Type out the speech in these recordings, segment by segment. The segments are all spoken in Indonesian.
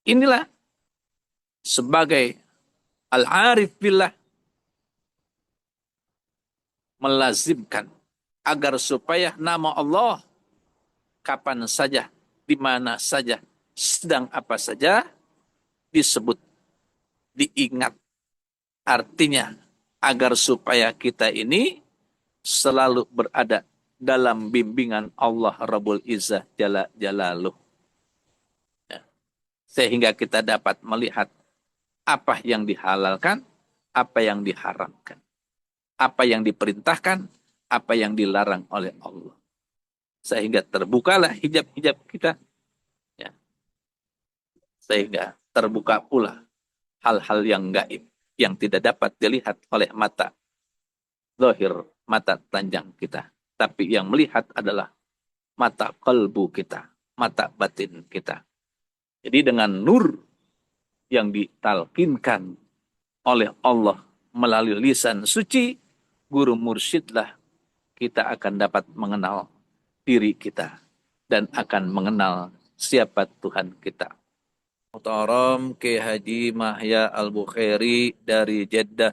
Inilah sebagai al-arif billah melazimkan agar supaya nama Allah kapan saja, di mana saja, sedang apa saja disebut, diingat. Artinya agar supaya kita ini selalu berada dalam bimbingan Allah Rabbul Izzah Jalla Jalaluh. Ya. Sehingga kita dapat melihat apa yang dihalalkan, apa yang diharamkan, apa yang diperintahkan, apa yang dilarang oleh Allah. Sehingga terbukalah hijab-hijab kita. Ya. Sehingga terbuka pula hal-hal yang gaib, yang tidak dapat dilihat oleh mata zahir, mata telanjang kita. Tapi yang melihat adalah mata kalbu kita, mata batin kita. Jadi dengan nur yang ditalkinkan oleh Allah melalui lisan suci, guru mursyidlah kita akan dapat mengenal diri kita dan akan mengenal siapa Tuhan kita. Muhtaram Ki Haji Mahya Al-Bukhairi dari Jeddah.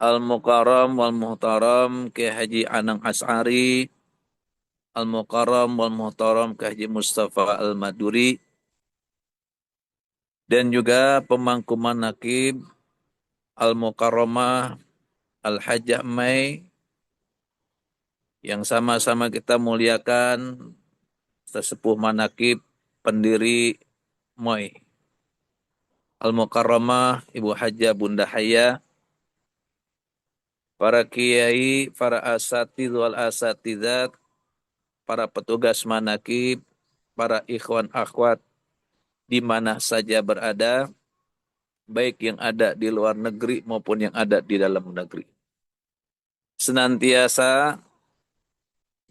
Al-Mukarram wal Muhtaram Ki Haji Anang As'ari. Al-Mukarram wal Muhtaram Ki Haji Mustafa Al-Maduri. Dan juga pemangku manaqib Al-Mukarramah Al-Hajjah Mai yang sama-sama kita muliakan sesepuh manaqib pendiri MOI. Al-Mukarramah Ibu Hajjah Bunda Haya, para kiai, para asatidz wal asatidzat, para petugas manaqib, para ikhwan akhwat di mana saja berada, baik yang ada di luar negeri maupun yang ada di dalam negeri. Senantiasa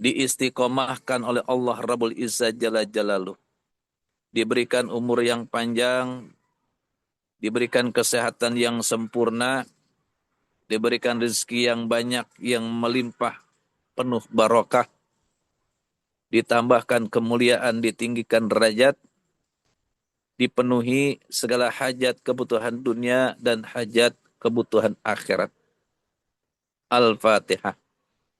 diistiqomahkan oleh Allah Rabbul Izzah Jalla Jalaluh. Diberikan umur yang panjang, diberikan kesehatan yang sempurna, diberikan rezeki yang banyak, yang melimpah, penuh barokah, ditambahkan kemuliaan, ditinggikan derajat, dipenuhi segala hajat kebutuhan dunia dan hajat kebutuhan akhirat. Al-Fatihah.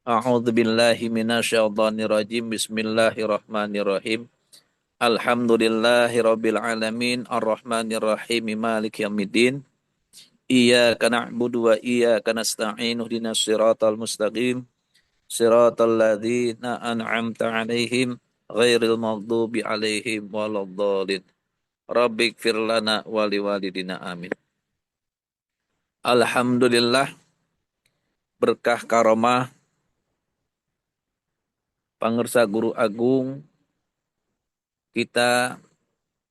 A'udzu billahi minasyaitonir rajim. Bismillahirrahmanirrahim. Alhamdulillahi rabbil alamin arrahmanir rahim maliki yaumiddin. Iyyaka na'budu wa iyyaka nasta'in ihdinas siratal mustaqim. Siratal ladzina an'amta 'alaihim ghairil maghdubi 'alaihim waladdallin. Rabbighfir lana wa liwalidina amin. Alhamdulillah, berkah karomah Pangersa Guru Agung kita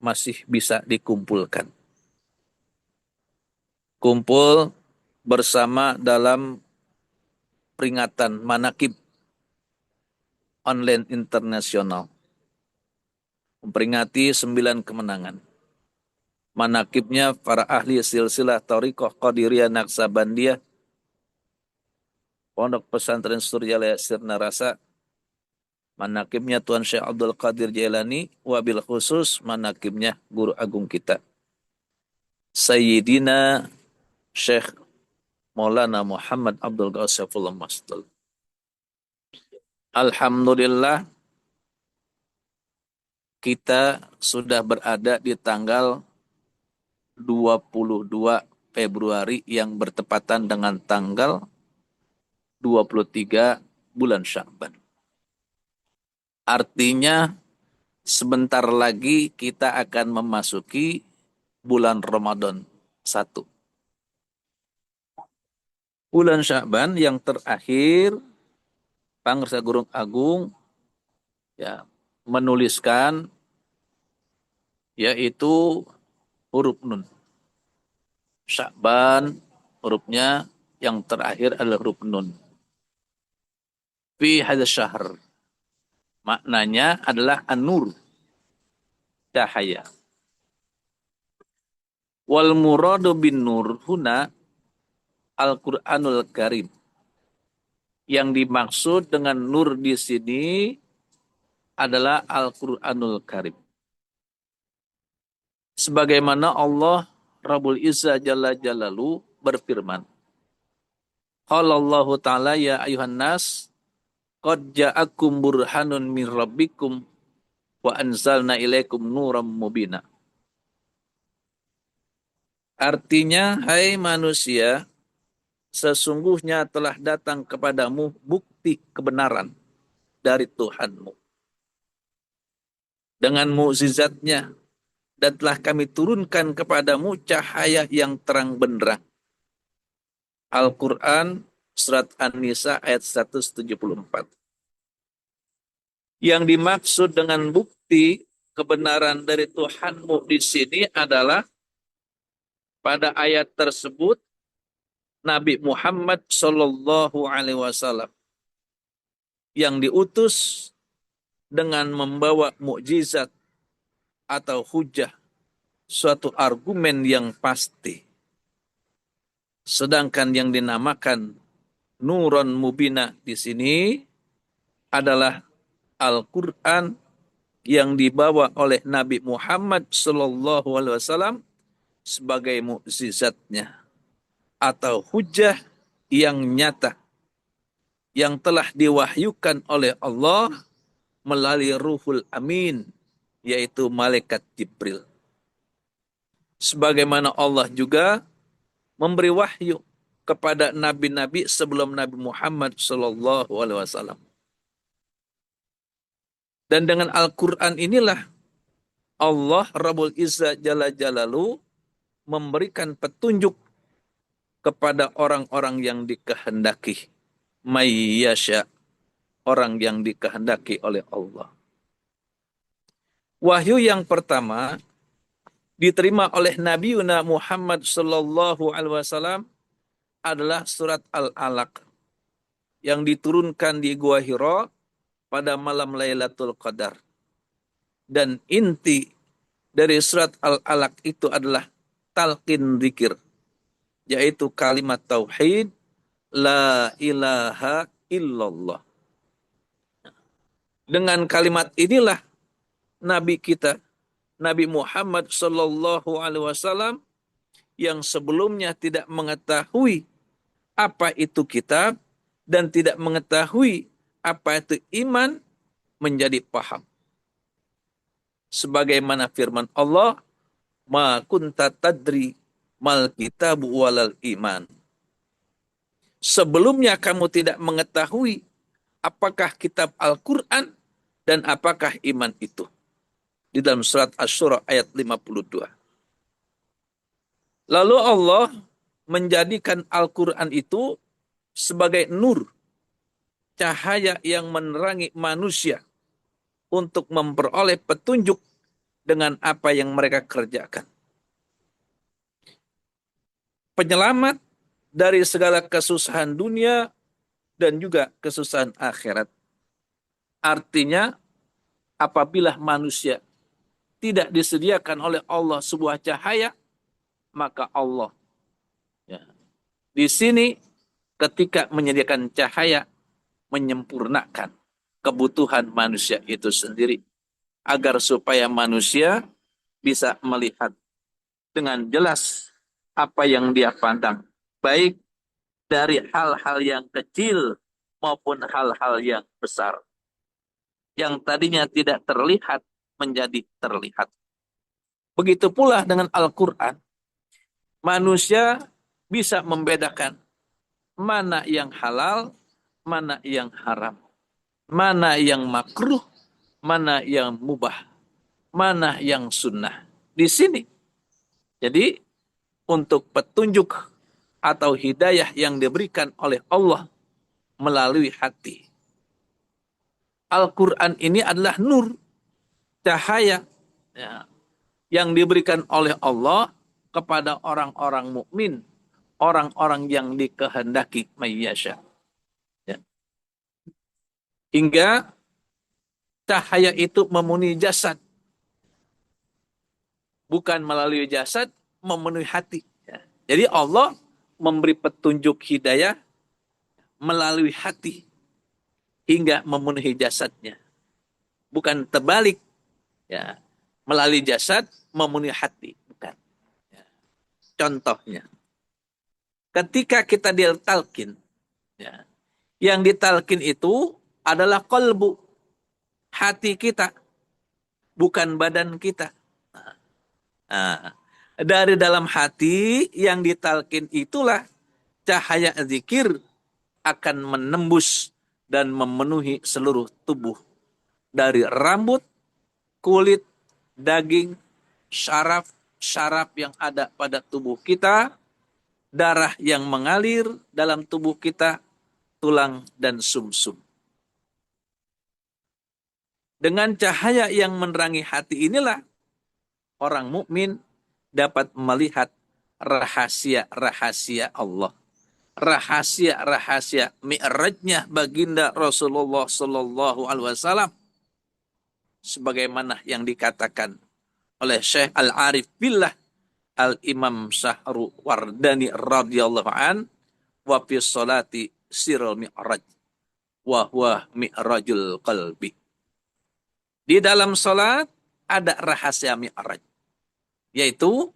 masih bisa dikumpulkan. Kumpul bersama dalam peringatan manaqib online internasional. Memperingati 9 kemenangan. Manaqibnya para ahli silsilah Thariqah Qadiriyah Naksabandiyah, Pondok Pesantren Suryalaya Sirna Rasa, manaqibnya Tuan Syekh Abdul Qadir Jailani, wabil khusus manaqibnya Guru Agung kita, Sayyidina Syekh Maulana Muhammad Abdul Ghasifullah Mastul. Alhamdulillah, kita sudah berada di tanggal 22 Februari yang bertepatan dengan tanggal 23 bulan Sya'ban. Artinya sebentar lagi kita akan memasuki bulan Ramadan 1. Bulan Sya'ban yang terakhir, Pangersa Guru Agung ya menuliskan yaitu huruf nun. Sya'ban hurufnya yang terakhir adalah huruf nun. Fi hadza syahr. Maknanya adalah an-nur, cahaya. Wal muradu bin nur huna Al-Qur'anul Karim. Yang dimaksud dengan nur di sini adalah Al-Qur'anul Karim. Sebagaimana Allah Rabbul Izzah Jalla Jalalu berfirman. Qala Allah Ta'ala ya ayuhan nas qad ja'akum burhanun min rabbikum wa anzalna ilaikum nuram mubina. Artinya, hai manusia, sesungguhnya telah datang kepadamu bukti kebenaran dari Tuhanmu. Dengan mukjizatnya, dan telah kami turunkan kepadamu cahaya yang terang benderang. Al-Quran, Surat An-Nisa ayat 174. Yang dimaksud dengan bukti kebenaran dari Tuhanmu di sini adalah pada ayat tersebut Nabi Muhammad Shallallahu Alaihi Wasallam yang diutus dengan membawa mukjizat atau hujah, suatu argumen yang pasti. Sedangkan yang dinamakan Nuron Mubina di sini adalah Al-Quran yang dibawa oleh Nabi Muhammad Shallallahu Alaihi Wasallam sebagai mukjizatnya atau hujah yang nyata yang telah diwahyukan oleh Allah melalui Ruhul Amin, yaitu malaikat Jibril. Sebagaimana Allah juga memberi wahyu kepada nabi-nabi sebelum Nabi Muhammad Shallallahu Alaihi Wasallam. Dan dengan Al-Quran inilah Allah Rabbul Izzah Jalla Jalalu memberikan petunjuk kepada orang-orang yang dikehendaki. Mayyasha, orang yang dikehendaki oleh Allah. Wahyu yang pertama diterima oleh Nabi Muhammad Sallallahu Alaihi Wasallam adalah surat Al-Alaq yang diturunkan di Gua Hira pada malam Lailatul Qadar. Dan inti dari surat Al-Alaq itu adalah talqin zikir, yaitu kalimat tauhid la ilaha illallah. Dengan kalimat inilah Nabi kita, Nabi Muhammad Sallallahu Alaihi Wasallam yang sebelumnya tidak mengetahui apa itu kitab dan tidak mengetahui apa itu iman menjadi paham. Sebagaimana firman Allah, ma kunta tadri mal kitabu walal iman. Sebelumnya kamu tidak mengetahui apakah kitab Al-Quran dan apakah iman itu. Di dalam surat Asy-Syura ayat 52. Lalu Allah menjadikan Al-Quran itu sebagai nur, cahaya yang menerangi manusia untuk memperoleh petunjuk dengan apa yang mereka kerjakan. Penyelamat dari segala kesusahan dunia dan juga kesusahan akhirat. Artinya, apabila manusia tidak disediakan oleh Allah sebuah cahaya, maka Allah di sini ketika menyediakan cahaya menyempurnakan kebutuhan manusia itu sendiri agar supaya manusia bisa melihat dengan jelas apa yang dia pandang, baik dari hal-hal yang kecil maupun hal-hal yang besar yang tadinya tidak terlihat menjadi terlihat. Begitu pula dengan Al-Quran, manusia bisa membedakan mana yang halal, mana yang haram, mana yang makruh, mana yang mubah, mana yang sunnah. Di sini. Jadi untuk petunjuk atau hidayah yang diberikan oleh Allah melalui hati. Al-Quran ini adalah nur, cahaya yang diberikan oleh Allah kepada orang-orang mukmin, orang-orang yang dikehendaki mayyasha. Hingga cahaya itu memenuhi jasad. Bukan melalui jasad, memenuhi hati. Jadi Allah memberi petunjuk hidayah melalui hati hingga memenuhi jasadnya. Bukan terbalik. Melalui jasad memenuhi hati. Contohnya, ketika kita ditalkin, ya, yang ditalkin itu adalah kolbu, hati kita, bukan badan kita. Nah, dari dalam hati yang ditalkin itulah cahaya zikir akan menembus dan memenuhi seluruh tubuh. Dari rambut, kulit, daging, syaraf yang ada pada tubuh kita, darah yang mengalir dalam tubuh kita, tulang dan sumsum. Dengan cahaya yang menerangi hati inilah orang mukmin dapat melihat rahasia-rahasia Allah. Rahasia-rahasia mi'rajnya baginda Rasulullah Sallallahu Alaihi Wasallam, sebagaimana yang dikatakan oleh Syekh Al-Arif Billah Al-Imam Sahru Wardani radhiyallahu an, wa fi sholati sirul mi'raj wa huwa mi'rajul qalbi. Di dalam salat ada rahasia mi'raj, yaitu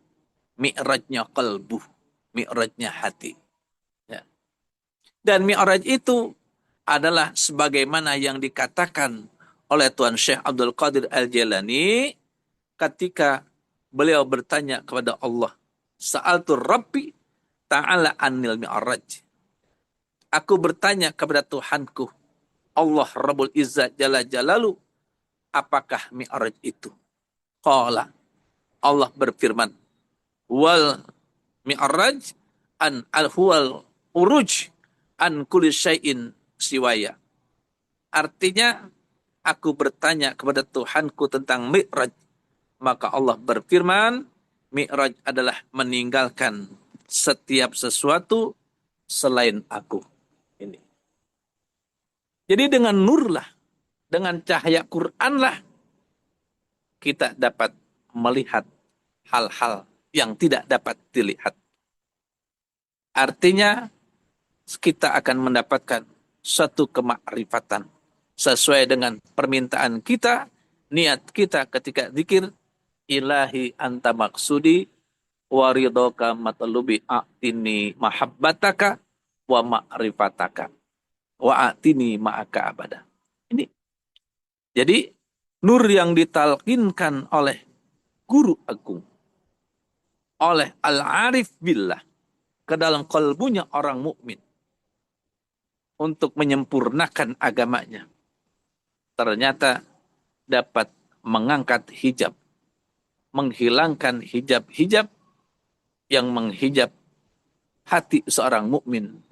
mi'rajnya qalbu, mi'rajnya hati. Ya. Dan mi'raj itu adalah sebagaimana yang dikatakan oleh Tuan Syekh Abdul Qadir Al-Jailani ketika beliau bertanya kepada Allah, Sa'altu Rabbi ta'ala anil mi'raj. Aku bertanya kepada Tuhanku, Allah Rabbul Izzat Jalla Jalalu, apakah mi'raj itu? Qala, Allah berfirman, wal mi'raj an al-huwal uruj an kulli syai'in siwaya. Artinya, aku bertanya kepada Tuhanku tentang mi'raj, maka Allah berfirman, mi'raj adalah meninggalkan setiap sesuatu selain aku. Ini. Jadi dengan nurlah, dengan cahaya Quranlah, kita dapat melihat hal-hal yang tidak dapat dilihat. Artinya, kita akan mendapatkan satu kemakrifatan sesuai dengan permintaan kita, niat kita ketika zikir, ilahi anta maksudi waridoka matlubi a'tini mahabbataka wa ma'rifataka wa a'tini ma'aka abada. Ini. Jadi nur yang ditalkinkan oleh guru agung, oleh Al-Arif Billah ke dalam kalbunya orang mukmin untuk menyempurnakan agamanya, ternyata dapat mengangkat hijab, menghilangkan hijab-hijab yang menghijab hati seorang mukmin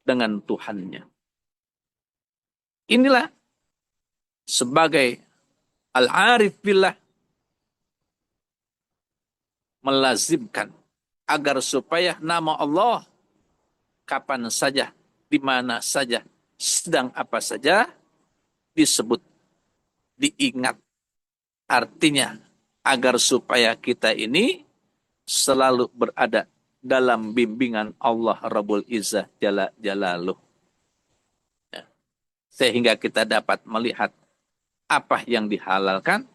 dengan Tuhannya. Inilah sebagai Al-Arif Billah melazimkan agar supaya nama Allah kapan saja, di mana saja, sedang apa saja disebut, diingat. Artinya agar supaya kita ini selalu berada dalam bimbingan Allah Rabbul Izzah Jalla Jalaluh. Ya. Sehingga kita dapat melihat apa yang dihalalkan,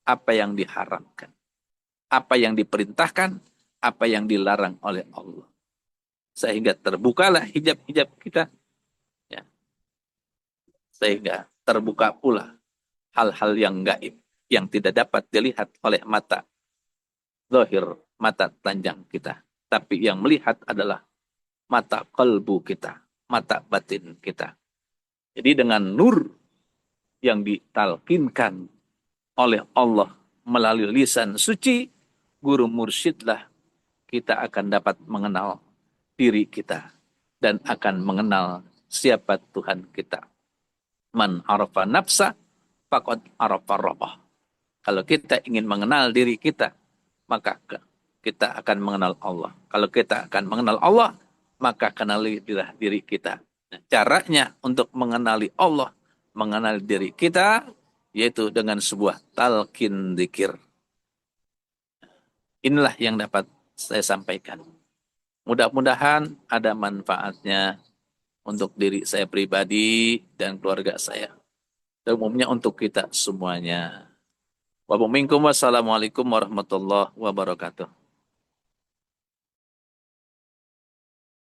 apa yang diharamkan, apa yang diperintahkan, apa yang dilarang oleh Allah. Sehingga terbukalah hijab-hijab kita. Ya. Sehingga terbuka pula hal-hal yang gaib, yang tidak dapat dilihat oleh mata zahir, mata telanjang kita. Tapi yang melihat adalah mata kalbu kita, mata batin kita. Jadi dengan nur yang ditalkinkan oleh Allah melalui lisan suci, guru mursyidlah kita akan dapat mengenal diri kita dan akan mengenal siapa Tuhan kita. Man arafa nafsa faqad arafa rabbah. Kalau kita ingin mengenal diri kita, maka kita akan mengenal Allah. Kalau kita akan mengenal Allah, maka kenalilah diri kita. Nah, caranya untuk mengenali Allah, mengenali diri kita, yaitu dengan sebuah talqin dzikir. Inilah yang dapat saya sampaikan. Mudah-mudahan ada manfaatnya untuk diri saya pribadi dan keluarga saya. Dan umumnya untuk kita semuanya. Wassalamualaikum warahmatullahi wabarakatuh.